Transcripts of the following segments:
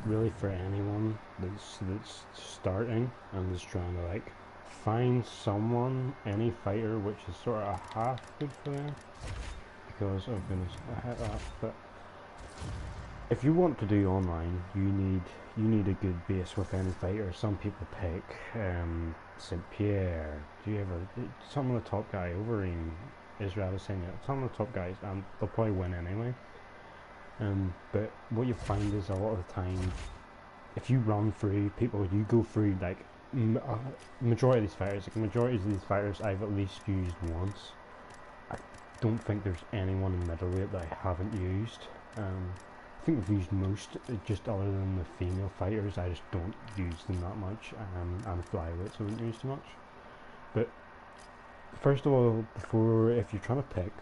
really for anyone that's starting and is trying to like find someone, any fighter, which is sort of half good for them. Because oh goodness, I hit that. But if you want to do online, you need a good base with any fighter. Some people pick St. Pierre. Do you ever some of the top guy over in Israel is saying that some of the top guys, they'll probably win anyway. But what you find is a lot of the time, if you run through people, you go through like majority of these fighters. Like majority of these fighters, I've at least used once. I don't think there's anyone in middleweight that I haven't used. I think I've used most, just other than the female fighters. I just don't use them that much, and flyweights I don't use too much. But first of all, if you're trying to pick,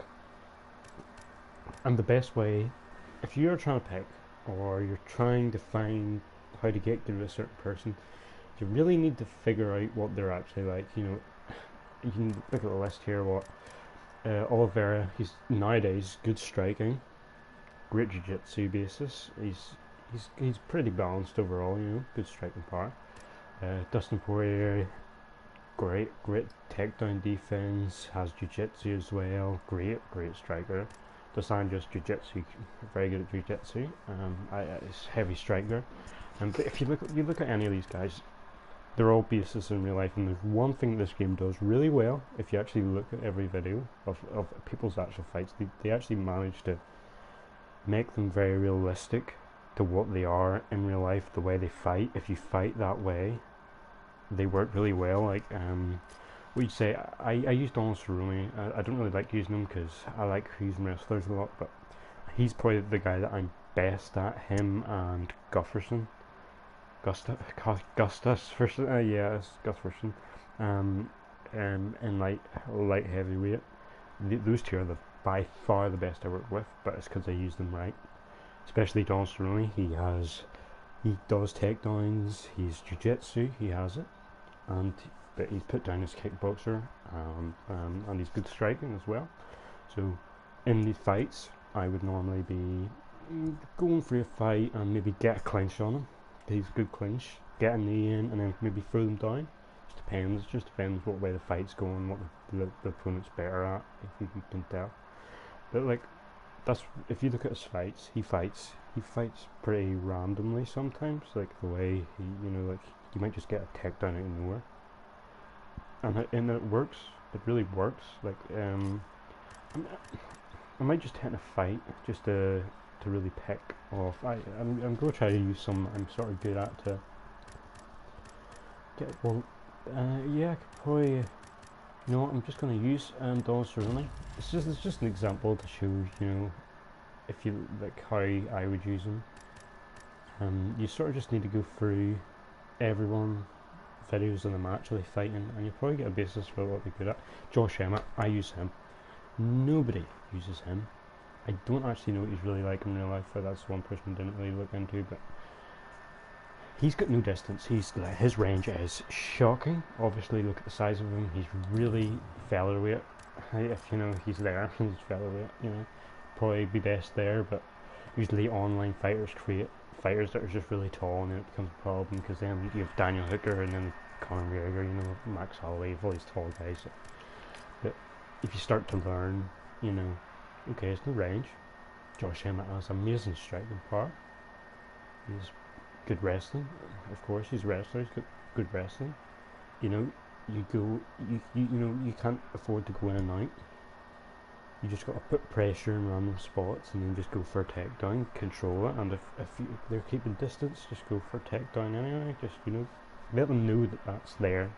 and the best way, if you're trying to pick, or you're trying to find how to get good with a certain person, you really need to figure out what they're actually like. You know, you can look at the list here. What Oliveira, he's nowadays good striking, great jiu-jitsu basis. He's pretty balanced overall. You know, good striking power. Dustin Poirier, great takedown defense, has jiu-jitsu as well. Great striker. Dos Anjos jiu-jitsu, very good at jiu-jitsu. He's heavy striker. And if you look at any of these guys, they're all bases in real life. And there's one thing this game does really well. If you actually look at every video of people's actual fights, they actually manage to make them very realistic to what they are in real life. The way they fight, if you fight that way, they work really well. Like what you'd say, I use Donald Cerrone. I don't really like using him because I like using wrestlers a lot, but he's probably the guy that I'm best at. Him and Gustafsson. Gustus Firson, yeah, it's Gustafsson. In light heavyweight, those two are by far the best I work with, but it's because I use them right. Especially Donald Cerrone, he does takedowns, he's jiu-jitsu, he has it, but he's put down his kickboxer, and he's good striking as well. So in these fights, I would normally be going for a fight and maybe get a clinch on him. He's a good clinch, get a knee in, and then maybe throw them down. Just depends what way the fight's going, what the opponent's better at, if you can tell. But like, that's, if you look at his fights, he fights pretty randomly sometimes. Like the way like you might just get a takedown out of nowhere, and it works. It really works. Like I might just hit a fight just to really pick off. I'm going to try to use some I'm sort of good at to get. Well, yeah, I could probably. You know what? I'm just going to use Donald Cerrone. It's just an example to show if you like how I would use him. You sort of just need to go through everyone videos of them actually fighting, and you'll probably get a basis for what they're good at. Josh Emmett, I use him. Nobody uses him. I don't actually know what he's really like in real life, but that's one person I didn't really look into, but he's got no distance. His range is shocking. Obviously, look at the size of him. He's really featherweight. If he's there, he's featherweight. Probably be best there, but usually online fighters create fighters that are just really tall, and then it becomes a problem because then you have Daniel Hooker and then Conor McGregor, Max Holloway, all these tall guys. But if you start to learn, okay, it's no range. Josh Emmett has amazing striking power. He's good wrestling, of course. He's a wrestler. He's got good wrestling. You can't afford to go in and out. You just got to put pressure in random spots and then just go for a takedown, control it. And if they're keeping distance, just go for a takedown anyway. Just let them know that that's there,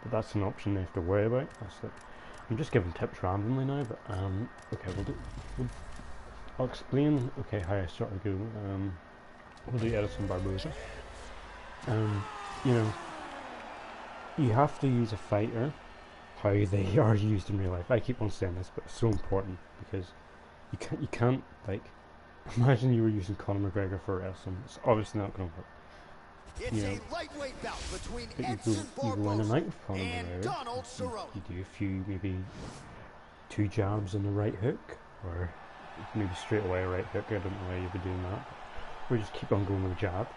that that's an option they have to worry about. I'm just giving tips randomly now, but okay, I'll explain how I sort of go. We'll do Edison Barboza. You have to use a fighter how they are used in real life. I keep on saying this, but it's so important because you can't like imagine you were using Conor McGregor for wrestling. It's obviously not going to work. It's a lightweight bout between Edson Barboza and Donald Cerrone. You do a few, maybe 2 jabs on the right hook, or maybe straight away a right hook. I don't know why you'd be doing that. Or just keep on going with a jab.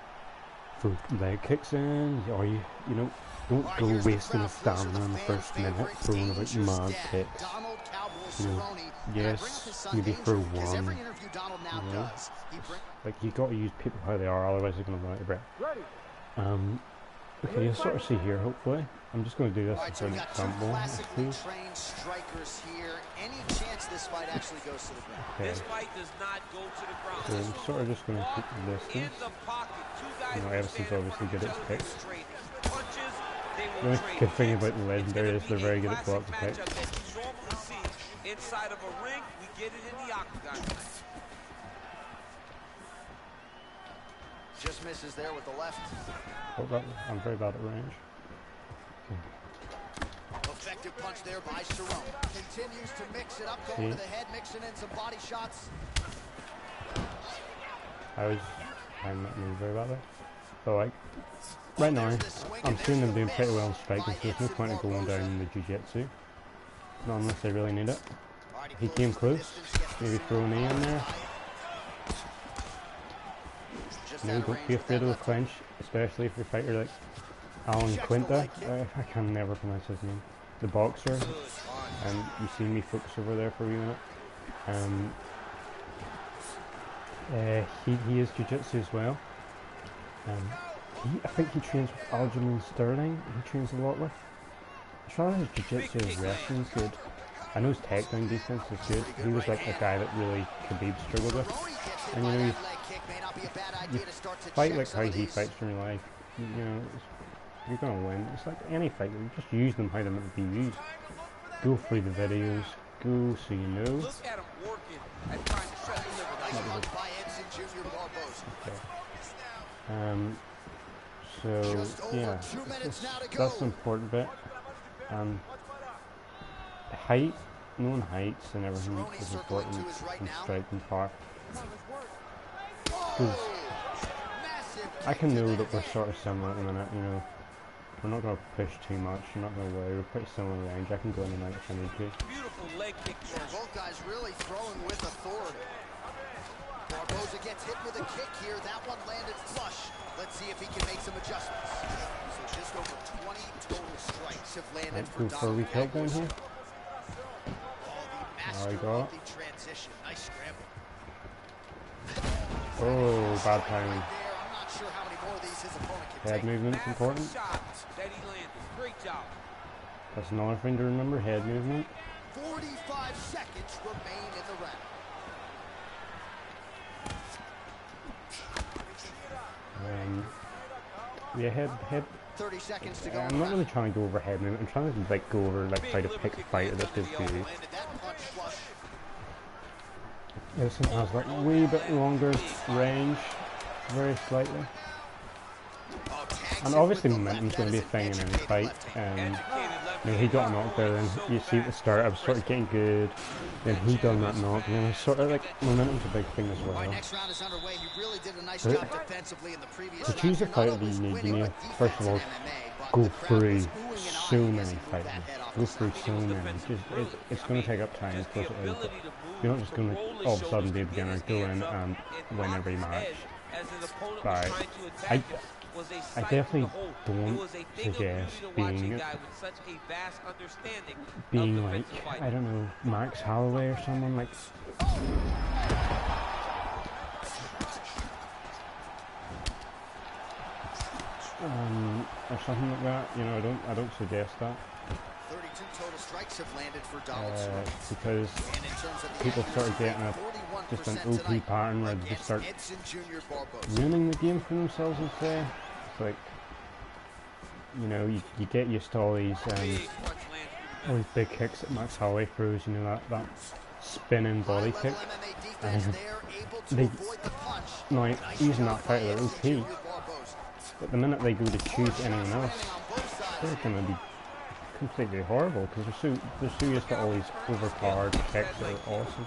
throw leg kicks in, or you know, don't go wasting a stamina in the first minute throwing about mad kicks. You know, yes, maybe throw one. You know, like you got to use people how they are, otherwise they're going to run out of breath. Okay, you'll sort of see here. Hopefully, I'm just going to do this as an example. Strikers here. Any chance this fight actually goes to the ground? Okay. This fight does not go to the ground. So I'm sort of just going to keep the distance. You know, Edison's obviously good at kicks. The only good thing about the legendary is they're very good at blocking kicks. Inside of a ring, we get it in the octagon. Just misses there with the left. Oh, I'm very bad at range. Okay. Effective punch there by Cerrone. Continues to mix it up, going to the head, mixing in some body shots. I'm not moving very badly. So like, right now, I'm seeing them doing pretty well in striking, so there's no point in going down in the jiu-jitsu. Not unless they really need it. He came close, maybe throw a knee in there. No, don't be afraid of the clinch, especially if you're a fighter like Alan Quinta. I can never pronounce his name. The boxer. And you see me focus over there for a wee minute. He is jiu-jitsu as well. I think he trains with Aljamain Sterling. He trains a lot with. I'm sure his jiu-jitsu and wrestling is good. I know his takedown defense is good. He was like a guy that really Khabib struggled with. And you know, you fight like how he fights in real life. You know, you're gonna win. It's like any fight. You just use them how they're meant to be used. Go through the videos. Go so you know. Look at him working at trying to shut Okay. So yeah, that's the important bit. Height, knowing heights and everything is important in striking part. Because I can know that we're sort of similar at the minute, you know. We're not going to push too much, we're not going to worry, we're pretty similar range. I can go in and out if I need to. Beautiful leg kick. Both guys really throwing with authority. Barboza gets hit with a kick here. That one landed flush. Let's see if he can make some adjustments. So just over 20 total strikes have landed for Donald. Go for a wee takedown here. There we go. Transition. Nice scramble. Oh, bad timing. I'm not sure how many more of these his opponent can Head take. movement's important. Great job. That's another thing to remember, head movement. 45 seconds remain in the round. Yeah, head. 30 seconds to go. I'm not really trying to go over head movement. I'm trying to like go over like how to pick a fighter that's good for you. Edison has that wee bit longer range, very slightly. And obviously momentum's going to be a thing in any fight. You know, he got knocked there, and you see at the start I was sort of getting good, then he done that knock, and then I sort of like, momentum's a big thing as well. To choose a fighter that you need, first of all, go through so many fighters. Go through so many. It's going to take up time, of course it is, but you're not just going to all of a sudden be a beginner, go in and win every match. But I definitely don't suggest being like, I don't know, Max Holloway or someone like. Or something like that. You know, I don't suggest that. 32 total strikes have landed for Donald because people start getting just an OP pattern where they just start ruining the game for themselves and say, it's like, you know, you get used to all these big kicks that Max Holloway throws, you know, that spinning body kick, and now using that fighter, they're OP, but the minute they go to choose anyone else, they're going to be completely horrible because they're so used to all these overpowered kicks that are awesome.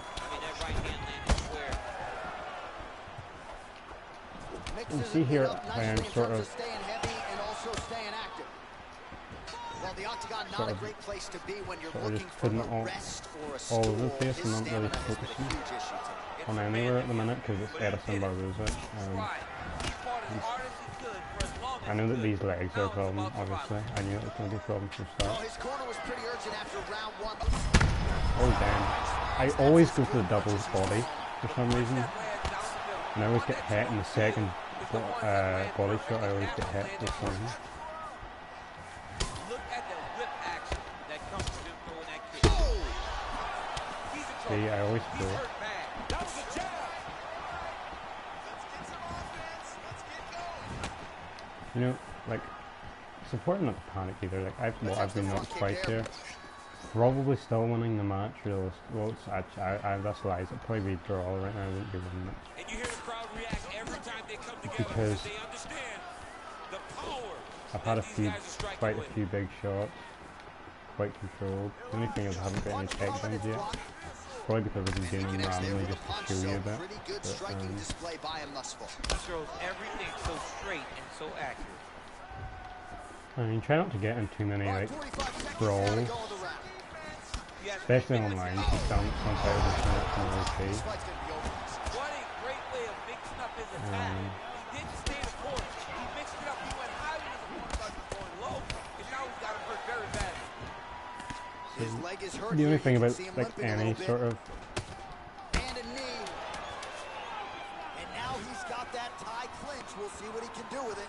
You see here how I'm sort of just putting it all over the place and not really focusing on anywhere at the minute because it's Edison Barboza. I know that these legs are a problem, obviously. I knew it was going to be a problem from the Well, start. his corner was pretty urgent after round one. Oh damn. I always go for the double body for some reason. And I always get hit in the second body shot. I always get hit with something. Look at the whip action that comes from him throwing that kick. He's in trouble. See, I always He's throw it. hurt bad. That was a jab. You know, like, it's important not to panic either. Like, I've been knocked twice here. Probably still winning the match. Well, it's actually, that's lies. It'd probably be draw right now. I wouldn't be winning it. And you hear the crowd react every time they come together Because they understand the power. I've had quite a few big shots, quite controlled. The only thing is I haven't got any takedowns yet. Probably because I've been doing them randomly just to show you a bit. Pretty good striking display by him thus far. He throws everything so straight and so accurate. I mean, try not to get in too many like brawls, especially online. Because some players are trying to really see. What a great way of mixing up his attack. He didn't stay the course. He mixed it up. He went high when his opponent started going low. And now he's got him hurt very badly. His leg is hurt. The only here. thing You can about see him like limping a any little bit. sort of And a knee. And now he's got that tie clinch. We'll see what he can do with it.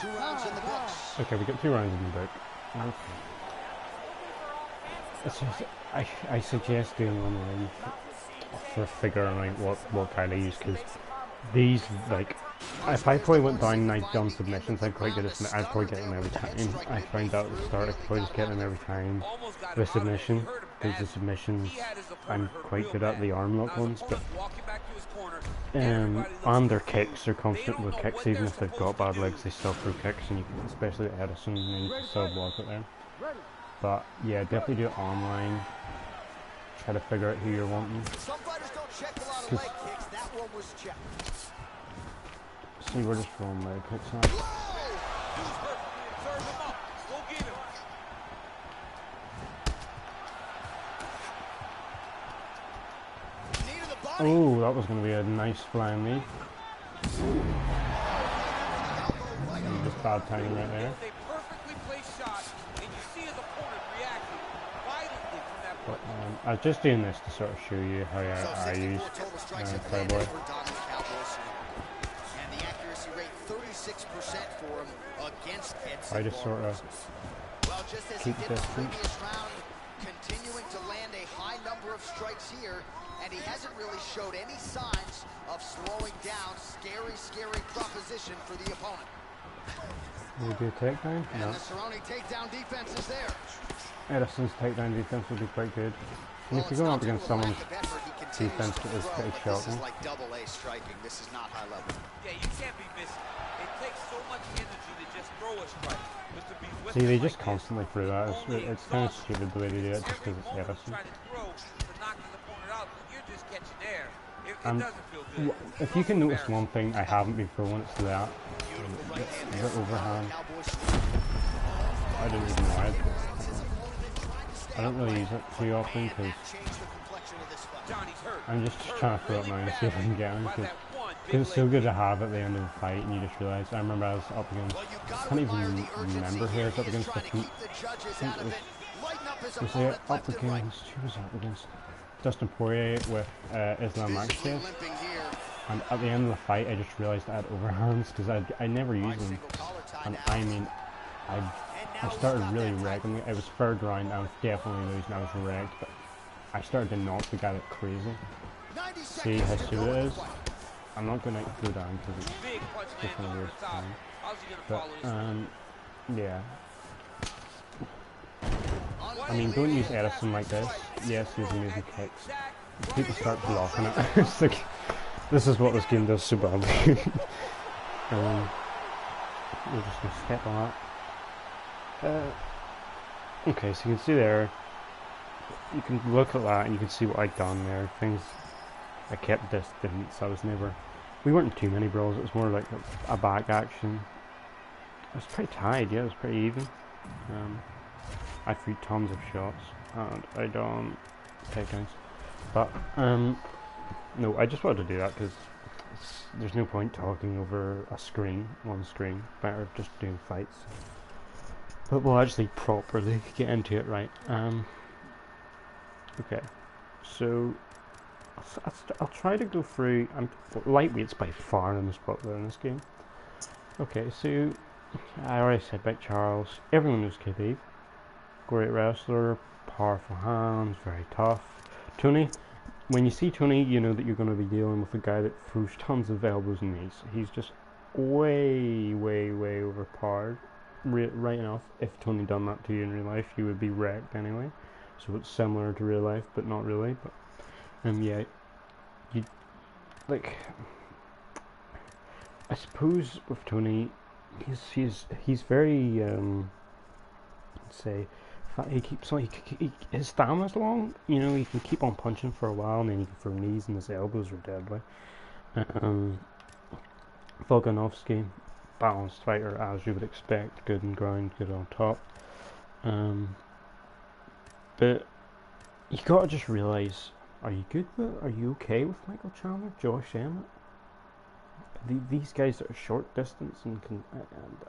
2 rounds in the books. okay, we got 2 rounds in the book. It's just, I suggest doing online for figuring out what kind I use, because these, like, if I probably went down and I'd done submissions, I'd probably get them every time. I found out at the start I could probably just get them every time with submission, because the submissions I'm quite good at, the arm lock ones, but and their kicks are constant with kicks. Even if they've got bad legs, they still throw kicks, and you can, especially at Edison, and you can still block it there. But yeah, definitely do it online. Try to figure out who you're wanting. Some fighters don't check a lot of leg kicks. That one was checked. See, we're just throwing leg kicks now. Oh, that was going to be a nice flying knee. Just bad timing right there. But, I was just doing this to sort of show you how I use Cowboy. And the accuracy rate 36% for him against Edson. I just sort of Well, just as keep he did in the distance. previous round, continuing to land a high number of strikes here, and he hasn't really showed any signs of slowing down. Scary, scary proposition for the opponent. Will we do a takedown? And No. the surrounding takedown defense is there. Edison's takedown defense would be quite good. And if Well, you're going it's up not against due to a someone's lack of effort. He continues defense to that is throw, pretty but this shocking. is like double-A striking. This is not high level. Yeah, you can't be missing. It takes so much energy to just throw a strike. But to be with See, they him just like constantly throw that. It's kind of stupid the way they do it, just because it's Edison. trying to throw to knock his opponent out, but you're just catching air. It doesn't feel good. If you can notice one thing I haven't been throwing, it's that the overhand. I don't even know it. I don't really use it too often because I'm just trying to throw it now and see if I can get him. Because it's so good to have at the end of the fight, and you just realise. I remember I was up against. I can't even remember who I was up against. I think it was up against. Who was up against? Dustin Poirier with Islam Makhachev. And at the end of the fight, I just realised I had overhands because I never used them. And I mean, I started really wrecking it. It was third round. I was definitely losing. I was wrecked, but I started to knock the guy like crazy. See how stupid it is? I'm not going to go down because it's just going to waste time. But yeah. I mean, don't use Edison like this. Yes, use amazing kicks. People start blocking it. It's like, this is what this game does so badly. We're just going to skip on that. Okay, so you can see there, you can look at that and you can see what I'd done there. Things, I kept distance. I was never, we weren't in too many brawls. It was more like a back action. It was pretty tied, yeah, it was pretty even. I threw tons of shots and I done takedowns, but no, I just wanted to do that because there's no point talking over a screen, one screen. Better just doing fights. But we'll actually properly get into it, right? Okay, so I'll try to go through. Lightweight's by far the most popular in this game. Okay, so I already said about Charles. Everyone knows Khabib. Great wrestler, powerful hands, very tough. Tony, when you see Tony, you know that you're going to be dealing with a guy that throws tons of elbows and knees. He's just way overpowered. Right enough, if Tony done that to you in real life, you would be wrecked anyway. So it's similar to real life, but not really. But yeah, you like. I suppose with Tony, he's very say. He keeps on. His stamina's long. You know, he can keep on punching for a while, and then he can throw knees, and his elbows are deadly. Volkanovski, balanced fighter as you would expect, good on ground, good on top. But you gotta just realise: are you good with? Are you okay with Michael Chandler, Josh Emmett? These guys that are short distance and can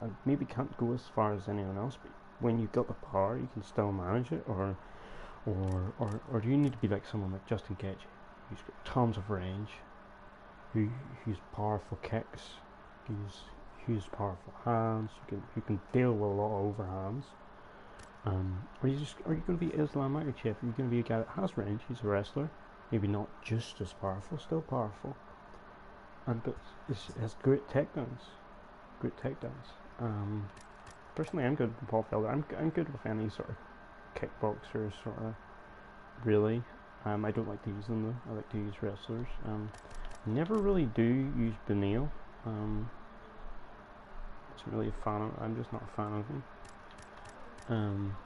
and maybe can't go as far as anyone else, but when you've got the power, you can still manage it, or do you need to be like someone like Justin Gaethje, who's got tons of range, who's powerful kicks, who's powerful hands, who can deal with a lot of overhands. Are you going to be Islam Makhachev? Are you going to be a guy that has range? He's a wrestler, maybe not just as powerful, still powerful, but has great takedowns. Personally, I'm good with Paul Felder. I'm good with any sort of kickboxer, sort of. Really, I don't like to use them though. I like to use wrestlers. Never really do use Beneil. Wasn't really a fan of. I'm just not a fan of him.